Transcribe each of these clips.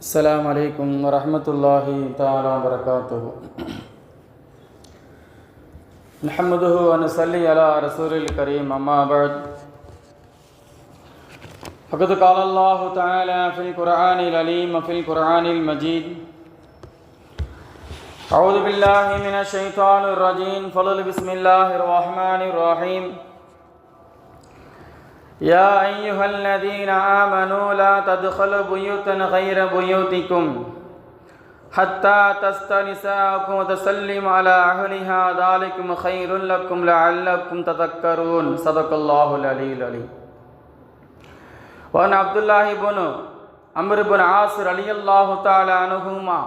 السلام عليكم ورحمة الله تعالى وبركاته. نحمده ونصلي على رسول الكريم أما بعد فقد قال الله تعالى في القرآن العليم وفي القرآن المجيد: أعوذ بالله من الشيطان الرجيم. بسم الله الرحمن الرحيم. يا أيها الذين آمنوا لا تدخلوا بيوتا غير بيوتكم حتى تستأنسوا وتسلموا على أهلها ذلكم خير لكم لعلكم تذكرون. صدق الله العلي العليم. وعن عبد الله بن عمرو بن عاص رضي الله تعالى عنهما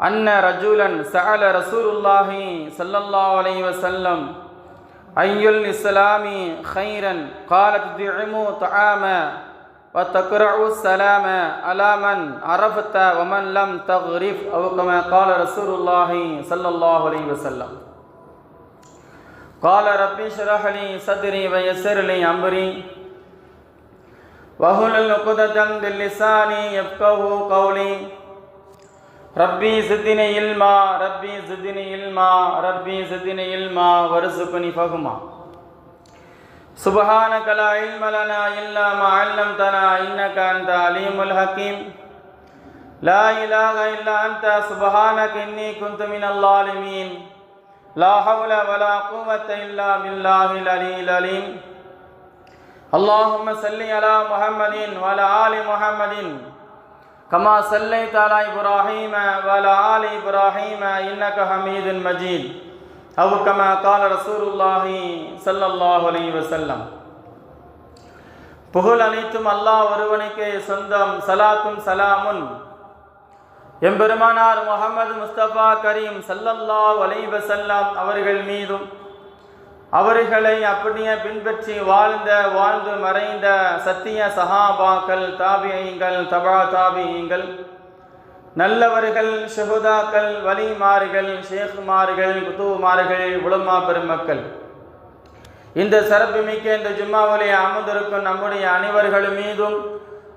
أن رجلا سأل رسول الله صلى الله عليه وسلم: أي الإسلام خيرا؟ قال: تطعموا طعاما وتقرأوا السلام على من عرفت ومن لم تغرف، أو كما قال رسول الله صلى الله عليه وسلم. قال: ربي اشرح لي صدري ويسر لي أمري واحلل عقدة من لساني يفقهوا قولي. ربي زدني علما ربي زدني علما ربي زدني علما وارزقني فهما. سبحانك لا علم لنا إلا ما علمتنا إنك أنت العليم الحكيم. لا إله إلا أنت سبحانك إني كنت من الظالمين. لا حول ولا قوة إلا بالله العلي العليم. اللهم صل على محمد وعلى آل محمد كما صليت على إبراهيم وعلى آل إبراهيم إنك حميد مجيد، أو كما قال رسول الله صلى الله عليه وسلم. புகழ் அனைத்தும் அல்லாஹ் ஒருவனுக்கே சொந்தம். சலாத்தும் சலாமுன் எம்பெருமானார் முஹம்மது முஸ்தபா கரீம் ஸல்லல்லாஹு அலைஹி வஸல்லம் அவர்கள் மீதும், அவர்களை அப்படியே பின்பற்றி வாழ்ந்து மறைந்த சத்திய சஹாபாக்கள், தாபியீங்கள், தபா தாபியீங்கள், நல்லவர்கள், ஷுஹதாக்கள், வலிமார்கள், ஷேகுமார்கள், குதுமார்கள், உலமா பெருமக்கள், இந்த சிறப்புமிக்க இந்த ஜும்மாவிலே அமர்ந்திருக்கும் நம்முடைய அனைவர்கள் மீதும்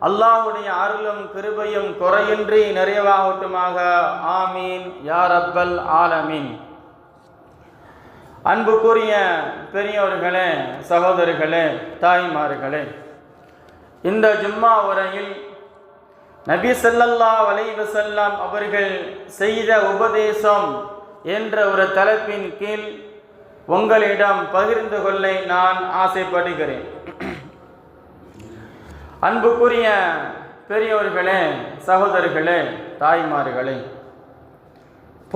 அல்லாஹ்வுடைய அருளும் கிருபையும் குறையின்றி நிறைவாகட்டுமாக. ஆமீன் யா ரப்பல் ஆலமீன். அன்புக்குரிய பெரியோர்களே, சகோதரர்களே, தாய்மார்களே, இந்த ஜும்மா உரையில் நபி ஸல்லல்லாஹு அலைஹி வஸல்லம் அவர்கள் செய்த உபதேசம் என்ற ஒரு தலைப்பின் கீழ் உங்களிடம் பகிர்ந்து கொள்ள நான் ஆசைப்படுகிறேன். அன்புக்குரிய பெரியோர்களே, சகோதரர்களே, தாய்மார்களே,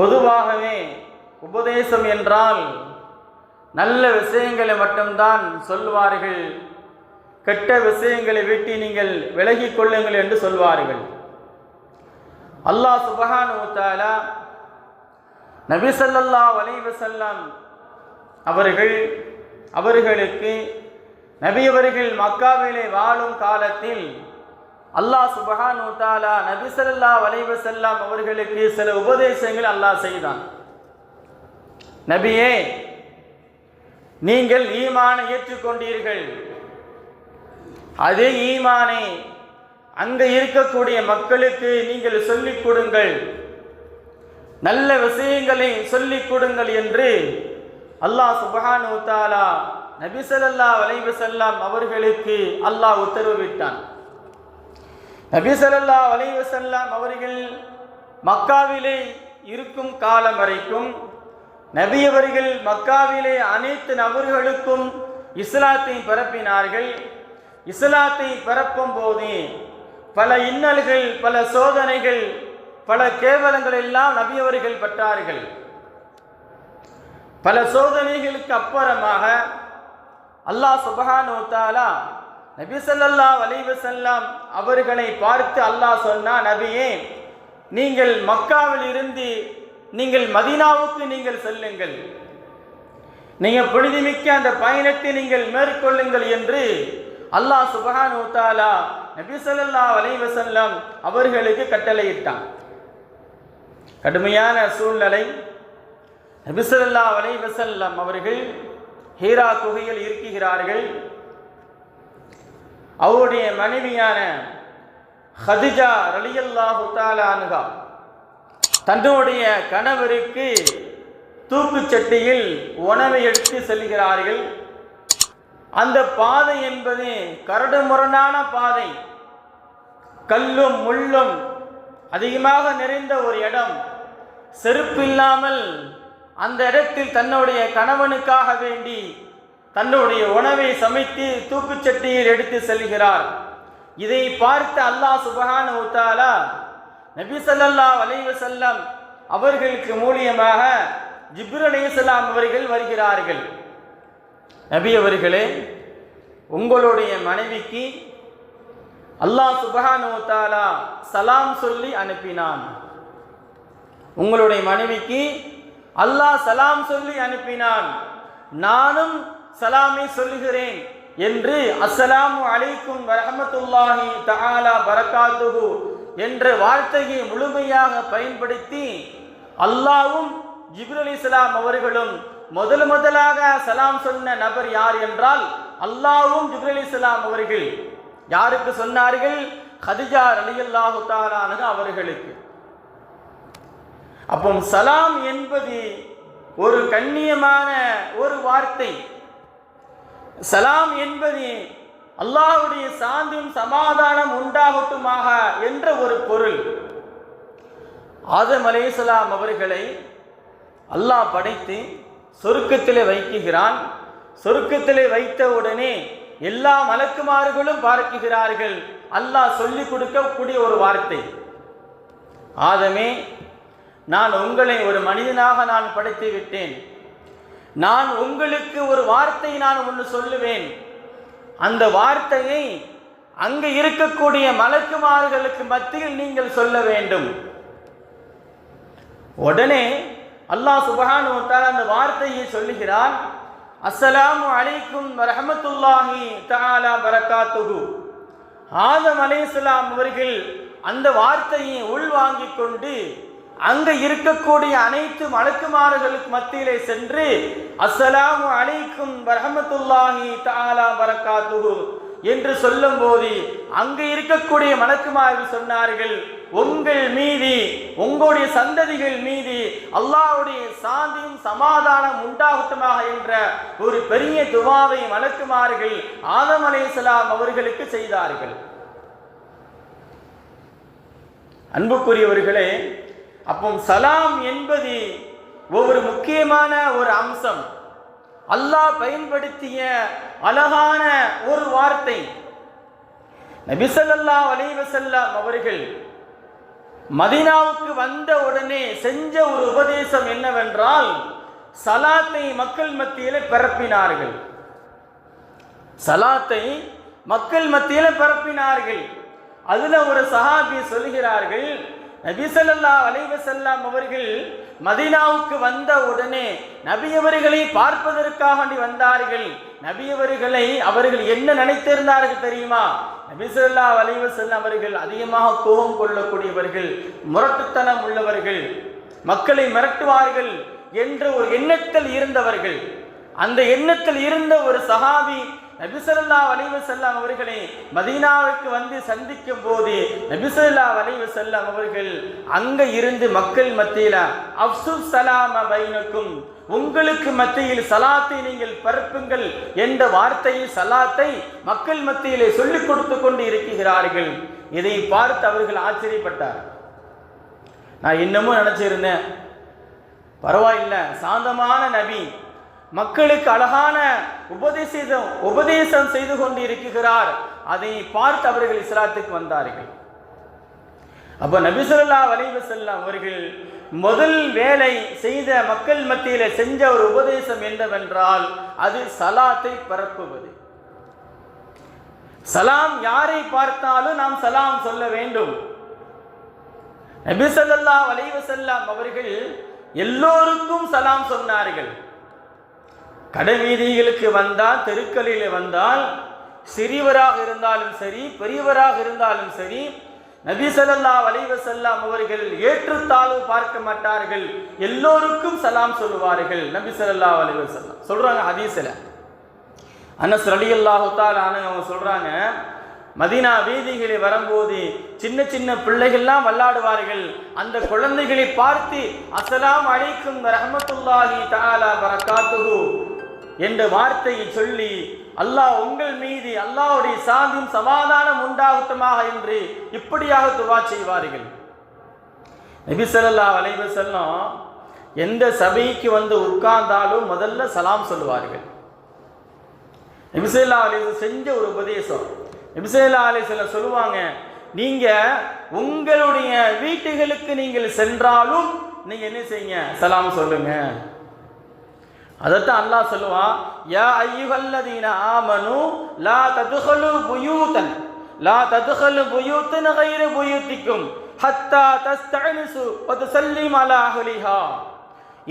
பொதுவாகவே உபதேசம் என்றால் நல்ல விஷயங்களை மட்டும்தான் சொல்வார்கள். கெட்ட விஷயங்களை விட்டு நீங்கள் விலகிக் கொள்ளுங்கள் என்று சொல்வார்கள். அல்லாஹ் சுப்ஹானஹு வ தஆலா நபி ஸல்லல்லாஹு அலைஹி வஸல்லம் அவர்களுக்கு நபி அவர்கள் மக்காவிலே வாழும் காலத்தில் அல்லாஹ் சுப்ஹானஹு வ தஆலா நபி ஸல்லல்லாஹு அலைஹி வஸல்லம் அவர்களுக்கு சில உபதேசங்கள் அல்லாஹ் செய்தான். நபியே, நீங்கள் ஈமானை ஏற்றுக்கொண்டீர்கள். அதே ஈமானை அங்கே இருக்கக்கூடிய மக்களுக்கு நீங்கள் சொல்லிக் கொடுங்கள், நல்ல விஷயங்களை சொல்லிக் கொடுங்கள் என்று அல்லாஹ் சுப்ஹானஹு வ தஆலா நபி ஸல்லல்லாஹு அலைஹி வஸல்லம் அவர்களுக்கு அல்லாஹ் உத்தரவிட்டான். நபி ஸல்லல்லாஹு அலைஹி வஸல்லம் அவர்கள் மக்காவிலே இருக்கும் காலம் வரைக்கும் நபி அவர்கள் மக்காவிலே அனைத்து நபர்களுக்கும் இஸ்லாத்தை பரப்பினார்கள். இஸ்லாத்தை பரப்பும் போது பல இன்னல்கள், பல சோதனைகள், பல கேவலங்கள் எல்லாம் நபி அவர்கள் பட்டார்கள். பல சோதனைகளுக்கு அப்புறமாக அல்லாஹ் சுப்ஹானஹு வ தஆலா நபி ஸல்லல்லாஹு அலைஹி வஸல்லம் அவர்களை பார்த்து அல்லாஹ் சொன்னா, நபியே, நீங்கள் மக்காவில் இருந்து நீங்கள் மதீனாவுக்கு நீங்கள் செல்லுங்கள், நீங்கள் புனிதமிக்க அந்த பயணத்தை நீங்கள் மேற்கொள்ளுங்கள் என்று அல்லாஹ் சுப்ஹானஹு வ தஆலா நபி ஸல்லல்லாஹு அலைஹி வஸல்லம் அவர்களுக்கு கட்டளையிட்டான். கடுமையான சூழ்நிலை. நபி ஸல்லல்லாஹு அலைஹி வஸல்லம் அவர்கள் ஹீரா குகையில் இருக்கிறார்கள். அவருடைய மனைவியான ஹதிஜா ரலியல்லாஹு தஆலா அன்ஹா தன்னுடைய கணவருக்கு தூக்குச்சட்டியில் உணவை எடுத்து செல்கிறார்கள். அந்த பாதை என்பது கரடுமுரடான பாதை, கல்லும் முள்ளும் அதிகமாக நிறைந்த ஒரு இடம். செருப்பில்லாமல் அந்த இடத்தில் தன்னுடைய கணவனுக்காக வேண்டி தன்னுடைய உணவை சமைத்து தூக்குச்சட்டியில் எடுத்து செல்கிறார். இதை பார்த்து அல்லாஹ் சுப்ஹானஹு வ தஆலா நபி ஸல்லல்லாஹு அலைஹி வஸல்லம் அவர்களுக்கு மூலியமாக ஜிப்ரீல் அலைஹிஸ்ஸலாம் அவர்கள் வருகிறார்கள். நபி அவர்களே, உங்களுடைய மனைவிக்கு அல்லாஹ் சுப்ஹானஹு வ தஆலா சலாம் சொல்லி அனுப்பினான். உங்களுடைய மனைவிக்கு அல்லாஹ் சலாம் சொல்லி அனுப்பினான், நானும் சலாமை சொல்லுகிறேன் என்று அஸ்ஸலாமு அலைக்கும் வரஹ்மத்துல்லாஹி தஆலா பரக்காத்துஹு என்ற வார்த்தையை முழுமையாக பயன்படுத்தி அல்லாஹ்வும் ஜிப்ரீல் அலைஹிஸ்ஸலாம் அவர்களும் முதலாக சலாம் சொன்ன நபர் யார் என்றால் அல்லாஹ்வும் ஜிப்ரீல் அலைஹிஸ்ஸலாம் அவர்கள். யாருக்கு சொன்னார்கள்? ஹதிஜா ரலியல்லாஹு தஆலா அன்ஹா அவர்களுக்கு. அப்போ சலாம் என்பது ஒரு கண்ணியமான ஒரு வார்த்தை. சலாம் என்பது அல்லாஹ்வுடைய சாந்தியும் சமாதானம் உண்டாகட்டுமாக என்ற ஒரு பொருள். ஆதம் அலைஹிஸ்ஸலாம் அவர்களை அல்லாஹ் படைத்து சொர்க்கத்திலே வைக்குகிறான். சொர்க்கத்திலே வைத்த உடனே எல்லா மலக்குமார்களும் பார்க்கிறார்கள். அல்லாஹ் சொல்லிக் கொடுக்கக்கூடிய ஒரு வார்த்தை, ஆதமே, நான் உங்களை ஒரு மனிதனாக நான் படைத்து விட்டேன். நான் உங்களுக்கு ஒரு வார்த்தை நான் ஒன்று சொல்லுவேன். அந்த வார்த்தையை அங்கு இருக்கக்கூடிய மலக்குமார்களுக்கு மத்தியில் நீங்கள் சொல்ல வேண்டும். உடனே அல்லாஹ் சுப்ஹானஹு வ தஆலா அந்த வார்த்தையை சொல்லுகிறான், அஸ்ஸலாமு அலைக்கும் வரஹ்மத்துல்லாஹி தஆலா பரக்காத்துஹு. ஆதம் அலைஹிஸ்ஸலாம் அவர்கள் அந்த வார்த்தையை உள்வாங்கிக் கொண்டு அங்க இருக்கக்கூடிய அனைத்து மலக்குமார்களுக்கு மத்தியிலே சென்று அஸ்ஸலாமு அலைக்கும் வரஹ்மத்துல்லாஹி தஆலா பரக்காத்துஹு என்று சொல்லும் போது அங்கு இருக்கக்கூடிய மலக்குமார்கள் சொன்னார்கள், உங்கள் மீது, உங்களுடைய சந்ததிகள் மீது அல்லாஹ்வுடைய சாந்தியும் சமாதானம் உண்டாகட்டுமாக என்ற ஒரு பெரிய துஆவை மலக்குமார்கள் ஆதம் அலைஹிஸ்ஸலாம் அவர்களுக்கு செய்தார்கள். அன்புக்குரியவர்களே, அப்போ சலாம் என்பது ஒரு முக்கியமான ஒரு அம்சம். அல்லாஹ் பயன்படுத்திய அழகான ஒரு வார்த்தை. நபி ஸல்லல்லாஹு அலைஹி வஸல்லம் அவர்கள் மதீனாவுக்கு வந்த உடனே செஞ்ச ஒரு உபதேசம் என்னவென்றால் சலாத்தை மக்கள் மத்தியிலே பரப்பினார்கள். சலாத்தை மக்கள் மத்தியிலே பரப்பினார்கள். அதுல ஒரு சஹாபி சொல்கிறார்கள், நபி ஸல்லல்லாஹு அலைஹி வஸல்லம் அவர்கள் மதீனாவுக்கு வந்த உடனே நபி அவர்களை பார்ப்பதற்காக வந்தார்கள். நபி அவர்கள் என்ன நினைத்திருந்தார்கள் தெரியுமா? நபி ஸல்லல்லாஹு அலைஹி வஸல்லம் அவர்கள் அதிகமாக கோபம் கொள்ளக்கூடியவர்கள், முரட்டுத்தனம் உள்ளவர்கள், மக்களை மிரட்டுவார்கள் என்ற ஒரு எண்ணத்தில் இருந்தவர்கள். அந்த எண்ணத்தில் இருந்த ஒரு சஹாபி நபி ஸல்லல்லாஹு அலைஹி வஸல்லம் அவர்களை மதீனாவுக்கு வந்து சந்திக்கும் போது நபி ஸல்லல்லாஹு அலைஹி வஸல்லம் அவர்கள் அங்க இருந்து மக்கள் மத்தியில அஃஸு ஸலாம பைனக்கும், உங்களுக்கு மத்தியில் சலாத்தை நீங்கள் பரப்புங்கள் என்ற வார்த்தையை, சலாத்தை மக்கள் மத்தியிலே சொல்லிக் கொடுத்து கொண்டு இருக்கிறார்கள். இதை பார்த்து அவர்கள் ஆச்சரியப்பட்டார். நான் இன்னமும் நினைச்சிருந்தேன், பரவாயில்லை, சாந்தமான நபி, மக்களுக்கு அழகான உபதேசம் செய்து கொண்டு இருக்கிறார். அதை பார்த்து அவர்கள் இஸ்லாத்துக்கு வந்தார்கள். அப்ப நபி ஸல்லல்லாஹு அலைஹி வஸல்லம் அவர்கள் முதல் வேலை செய்த மக்கள் மத்தியில செஞ்ச ஒரு உபதேசம் என்னவென்றால் அது சலாத்தை பரப்புவது. சலாம் யாரை பார்த்தாலும் நாம் சலாம் சொல்ல வேண்டும். நபி ஸல்லல்லாஹு அலைஹி வஸல்லம் அவர்கள் எல்லோருக்கும் சலாம் சொன்னார்கள். கடை வீதிகளுக்கு வந்தால், தெருக்களில் வந்தால், சிறியவராக இருந்தாலும் சரி, பெரியவராக இருந்தாலும் சரி, நபி ஸல்லல்லாஹு அலைஹி வஸல்லம் அவர்கள் ஏற்றுத்தாழ்வு பார்க்க மாட்டார்கள், எல்லோருக்கும் சலாம் சொல்லுவார்கள். நபி ஸல்லல்லாஹு அலைஹி வஸல்லம் சொல்றாங்க ஹதீஸ்ல, அனஸ் ரலியல்லாஹு தஆலா அன்ஹு அவங்க சொல்றாங்க, மதீனா வீதிகளில் வரும்போது சின்ன சின்ன பிள்ளைகள்லாம் விளையாடுவார்கள். அந்த குழந்தைகளை பார்த்து அஸ்ஸலாமு அலைக்கும் வரஹ்மத்துல்லாஹி தஆலா பரக்காத்துஹு என்ற வார்த்தையை சொல்லி, அல்லாஹ் உங்கள் மீது அல்லாஹ்வுடைய சாந்தியும் சமாதானம் உண்டாகட்டுமாக என்று இப்படியாக துவா செய்வார்கள். நபி ஸல்லல்லாஹு அலைஹி வஸல்லம் எந்த சபைக்கு வந்து உட்கார்ந்தாலும் முதல்ல சலாம் சொல்லுவார்கள். நபி ஸல்லல்லாஹு அலைஹி வஸல்லம் செஞ்ச ஒரு உபதேசம். நபி ஸல்லல்லாஹு அலைஹி வஸல்லம் சொல்லுவாங்க, நீங்க உங்களுடைய வீட்டுகளுக்கு நீங்கள் சென்றாலும் நீங்க என்ன செய்யுங்க, சலாம் சொல்லுங்க. அதத்தான் அல்லாஹ் சொல்லுவான், யா அய்யுஹல்லதீன ஆமனு லா ததுஹலு புயூத்தன் கைர புயூத்திக்கும் ஹத்தா தஸ்தஅனிசு வ துஸல்லிமு அலா அஹ்லிஹா.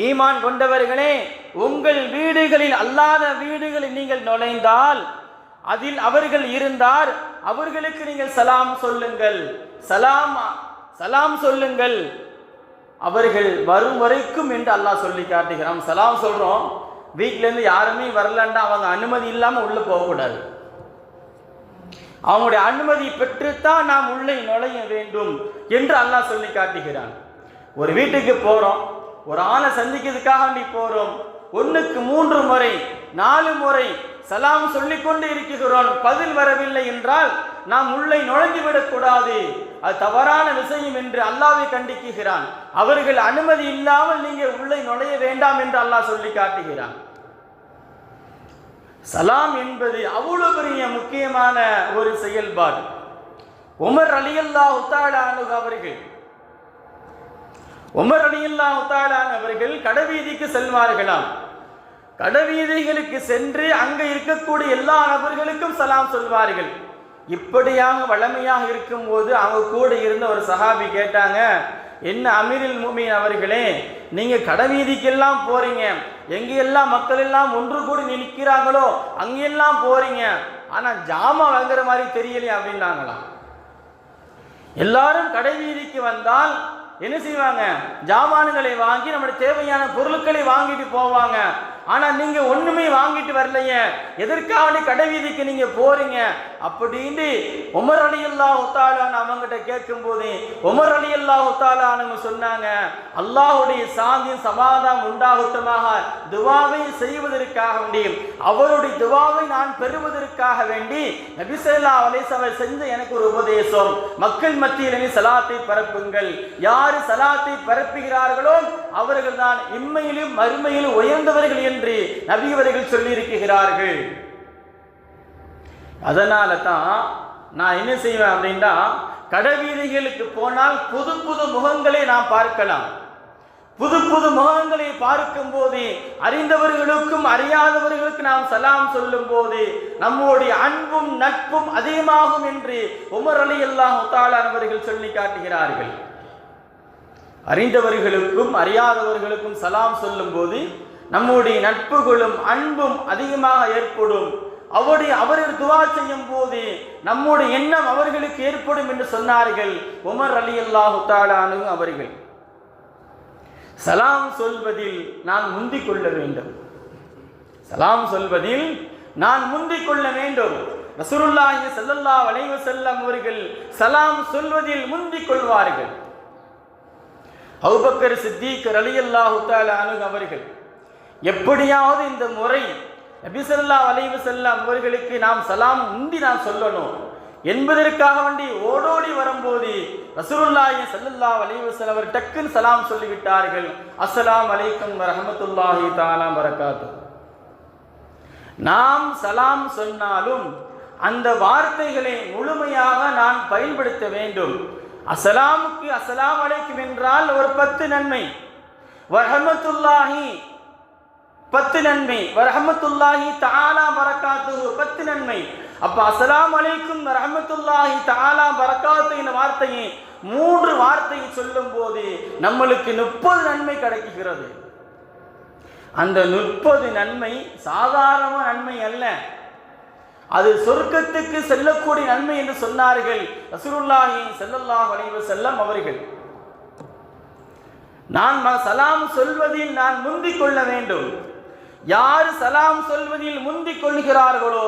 ஈமான் கொண்டவர்களே, உங்கள் வீடுகளில் அல்லாத வீடுகளில் நீங்கள் நுழைந்தால், அதில் அவர்கள் இருந்தார், அவர்களுக்கு நீங்கள் சலாம் சொல்லுங்கள். சலாம் சொல்லுங்கள் அவர்கள் வரும் வரைக்கும் என்று அல்லாஹ் சொல்லி காட்டுகிறான். சலாம் சொல்றோம், வீட்டிலேருந்து யாருமே வரலன்னா அவங்க அனுமதி இல்லாமல் உள்ள போகக்கூடாது. அவங்களுடைய அனுமதி பெற்றுத்தான் நாம் உள்ளே நுழைய வேண்டும் என்று அல்லாஹ் சொல்லி காட்டுகிறான். ஒரு வீட்டுக்கு போறோம், ஒரு ஆளை சந்திக்கிறதுக்காக வேண்டி போறோம், 1க்கு 3 முறை 4 முறை சலாம் சொல்லிக்கொண்டு இருக்கிறோம், பதில் வரவில்லை என்றால் நாம் உள்ளே நுழைந்து விடக்கூடாது. அது தவறான விஷயம் என்று அல்லாஹ்வை கண்டிக்கிறான். அவர்கள் அனுமதி இல்லாமல் நீங்க உள்ளே நுழைய வேண்டாம் என்று அல்லாஹ் சொல்லி காட்டுகிறான். சலாம் என்பது அவ்வளவு பெரிய முக்கியமான ஒரு செயல்பாடு. உமர் ரலியல்லாஹு தஆலா அன்ஹு அவர்கள் கடைவீதிக்கு செல்வார்களாம். கடைவீதிகளுக்கு சென்று அங்க இருக்கக்கூடிய எல்லா நபர்களுக்கும் சலாம் சொல்வார்கள். இப்படியாக வளமையாக இருக்கும் போது அவங்க கூட இருந்த ஒரு சஹாபி கேட்டாங்க, என்ன அமீருல் முஃமினீன் அவர்களே, நீங்க கடைவீதிக்கெல்லாம் போறீங்க, எங்கெல்லாம் மக்கள் எல்லாம் ஒன்று கூடி நிற்கிறாங்களோ அங்கெல்லாம் போறீங்க, ஆனா ஜாமா வாங்குற மாதிரி தெரியலையே அப்படின்னாங்களாம். எல்லாரும் கடைவீதிக்கு வந்தால் என்ன செய்வாங்க, ஜாமான்களை வாங்கி நம்முடைய தேவையான பொருட்களை வாங்கிட்டு போவாங்க. ஆனா நீங்க ஒண்ணுமே வாங்கிட்டு வரலையே, எதற்காக கடைவீதிக்கு நீங்க போறீங்க அப்படின்னு உமர் ரலியல்லாஹு தஆலா அவங்ககிட்ட கேட்கும் போது உமர் ரலியல்லாஹு தஆலா சொன்னாங்க, அல்லாஹ்வுடைய சாந்தியும் சமாதானம் உண்டாகட்டுமாக துஆவை செய்வதற்காக வேண்டி, அவருடைய துஆவை நான் பெறுவதற்காக வேண்டி நபி ஸல்லல்லாஹு அலைஹி வஸல்லம் செஞ்ச எனக்கு ஒரு உபதேசம், மக்கள் மத்தியில் சலாத்தை பரப்புங்கள். யார் சலாத்தை பரப்புகிறார்களோ அவர்கள் தான் இம்மையிலும் மறுமையிலும் உயர்ந்தவர்கள் என்று நபி அவர்கள் சொல்லி இருக்கிறார்கள். அதனால தான் நான் என்ன செய்வேன் அப்படின்னா, கடைவீதிகளுக்கு போனால் புது புது முகங்களை நாம் பார்க்கலாம். புது புது முகங்களை பார்க்கும் போது அறிந்தவர்களுக்கும் அறியாதவர்களுக்கு நாம் சலாம் சொல்லும் போது நம்முடைய அன்பும் நட்பும் அதிகமாகும் என்று உமர் ரலியல்லாஹு தஆலா அவர்கள் சொல்லி காட்டுகிறார்கள். அறிந்தவர்களுக்கும் அறியாதவர்களுக்கும் சலாம் சொல்லும் போது நம்முடைய நட்புகளும் அன்பும் அதிகமாக ஏற்படும். அவர்கள் துஆ செய்யும் போது நம்முடைய எண்ணம் அவர்களுக்கு ஏற்படும் என்று சொன்னார்கள் உமர் ரலியல்லாஹு தஆலா அன்ஹு அவர்கள். சலாம் சொல்வதில் நான் முந்திக் கொள்ள வேண்டும். சலாம் சொல்வதில் நான் முந்திக் கொள்ள வேண்டும். ரசூலுல்லாஹி ஸல்லல்லாஹு அலைஹி வஸல்லம் அவர்கள் சலாம் சொல்வதில் முந்திக் கொள்வார்கள். அபூபக்கர் சித்திக் ரலியல்லாஹு தஆலா அன்ஹு அவர்கள் எப்படியாவது இந்த முறை நபி ஸல்லல்லாஹு அலைஹி வஸல்லம் அவர்களுக்கு நாம் சலாம் முந்தி நாம் சொல்லணும் என்பதற்காக வேண்டி ஓடோடி வரும்போது ரசூலுல்லாஹி ஸல்லல்லாஹு அலைஹி வஸல்லம் அவர் டக்குன்னு சலாம் சொல்லிவிட்டார்கள், அஸ்ஸலாமு அலைக்கும் வரஹ்மத்துல்லாஹி தஆலா பரக்காத்துஹு. நாம் சலாம் சொன்னாலும் அந்த வார்த்தைகளை முழுமையாக நான் பயன்படுத்த வேண்டும். அஸ்ஸலாமுக்கு அஸ்ஸலாமு அலைக்கும் என்றால் ஒரு 10 நன்மை, வரஹ்மத்துல்லாஹி 10 நன்மை, வரஹ்மத்துல்லாஹி தஆலா பரக்காத்துஹு 10 நன்மை. அப்ப அஸ்ஸலாமு அலைக்கும் வரஹ்மத்துல்லாஹி தஆலா பரக்காத்துஹு என்ற வார்த்தையை 3 வார்த்தையை சொல்லும் போது நம்மளுக்கு 30 நன்மை கிடைக்கிறது. அந்த 30 நன்மை சாதாரண நன்மை அல்ல, அது சொர்க்கத்துக்கு செல்லக்கூடிய நன்மை என்று சொன்னார்கள் ரசூலுல்லாஹி ஸல்லல்லாஹு அலைஹி வஸல்லம் அவர்கள். நான் சலாம் சொல்வதில் நான் முந்திக் கொள்ள வேண்டும். யார் சலாம் சொல்வதில் முந்திக் கொள்கிறார்களோ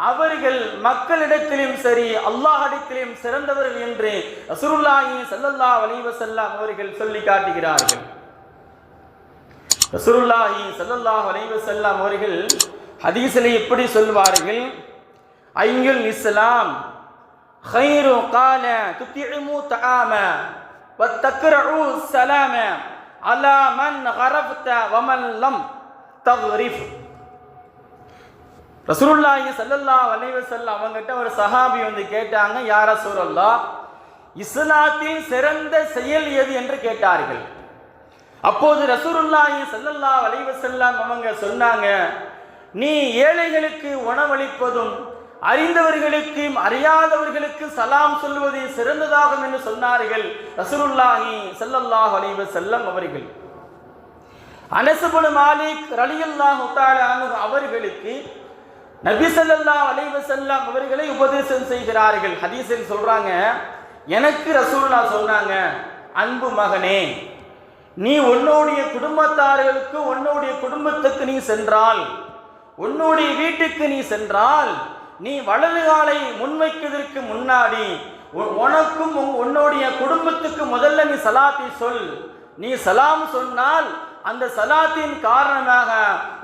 அவர்கள் மக்களிடத்திலும் சரி அல்லாஹ்விடத்திலும் சிறந்தவர்கள் என்று ரசூலுல்லாஹி ஸல்லல்லாஹு அலைஹி வஸல்லம் அவர்கள் சொல்லி காட்டுகிறார்கள். ரசூலுல்லாஹி ஸல்லல்லாஹு அலைஹி வஸல்லம் அவர்கள் ஹதீஸில் எப்படி சொல்வார்கள், ஐயுல் இஸ்லாம் கைரு கால துத்திமு தஆம வத்தக்ரஉ ஸலாம அலா மன் கரஃப்த வமன் லம் தக்ரிஃப். ரசூலுல்லாஹி ஸல்லல்லாஹு அலைஹி வஸல்லம் அவங்ககிட்ட ஒரு சஹாபி வந்து கேட்டாங்க, யா ரசூலல்லாஹ், இஸ்லாத்தில் சிறந்த செயல் எது என்று கேட்டார்கள். அப்போது ரசூலுல்லாஹி ஸல்லல்லாஹு அலைஹி வஸல்லம் அவங்க சொன்னாங்க, நீ ஏழைகளுக்கு உணவளிப்பதும் அறிந்தவர்களுக்கு அறியாதவர்களுக்கு சலாம் சொல்வது சிறந்ததாகும் என்று சொன்னார்கள் ரசூலுல்லாஹி ஸல்லல்லாஹு அலைஹி வஸல்லம் அவர்கள். அனஸ் இப்னு மாலிக் ரலியல்லாஹு தஆலா அன்ஹு அவர்களுக்கு நபி ஸல்லல்லாஹு அலைஹி வஸல்லம் அவர்களை உபதேசம் செய்கிறார்கள். ஹதீஸில் சொல்றாங்க, எனக்கு ரசூலுல்லாஹ் சொன்னாங்க, அன்பு மகனே, நீ உன்னுடைய குடும்பத்தார்களுக்கு உன்னுடைய குடும்பத்துக்கு நீ சென்றால், உன்னுடைய வீட்டுக்கு நீ சென்றால், நீ வலது காலை முன்வைக்கிறதுக்கு முன்னாடி உனக்கும் உன்னுடைய குடும்பத்துக்கு முதல்ல நீ சலாத்தை சொல். நீ சலாம் சொன்னால் அந்த சலாத்தின் காரணமாக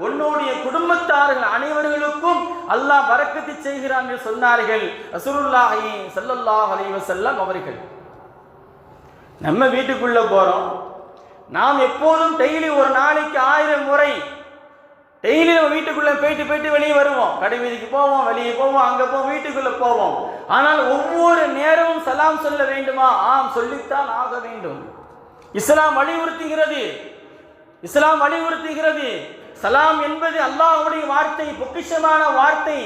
உன்னுடைய குடும்பத்தார்கள் அனைவர்களுக்கும் அல்லாஹ் பரக்கத்து செய்கிறான் என்று சொன்னார்கள் ரசூலுல்லாஹி ஸல்லல்லாஹு அலைஹி வஸல்லம் அவர்கள். நம்ம வீட்டுக்குள்ள போறோம், நாம் எப்போதும் டெய்லி ஒரு நாளைக்கு 1000 முறை டெய்லி நம்ம வீட்டுக்குள்ள போயிட்டு வெளியே வருவோம். கடை வீதிக்கு போவோம், வெளியே போவோம், அங்க போவோம், வீட்டுக்குள்ள போவோம். ஆனால் ஒவ்வொரு நேரமும் சலாம் சொல்ல வேண்டுமா? ஆம், சொல்லித்தான் ஆக வேண்டும். இஸ்லாம் வலியுறுத்துகிறது. இஸ்லாம் வலியுறுத்துகிறது. சலாம் என்பது அல்லாஹ்வுடைய வார்த்தை, பொக்கிஷமான வார்த்தை,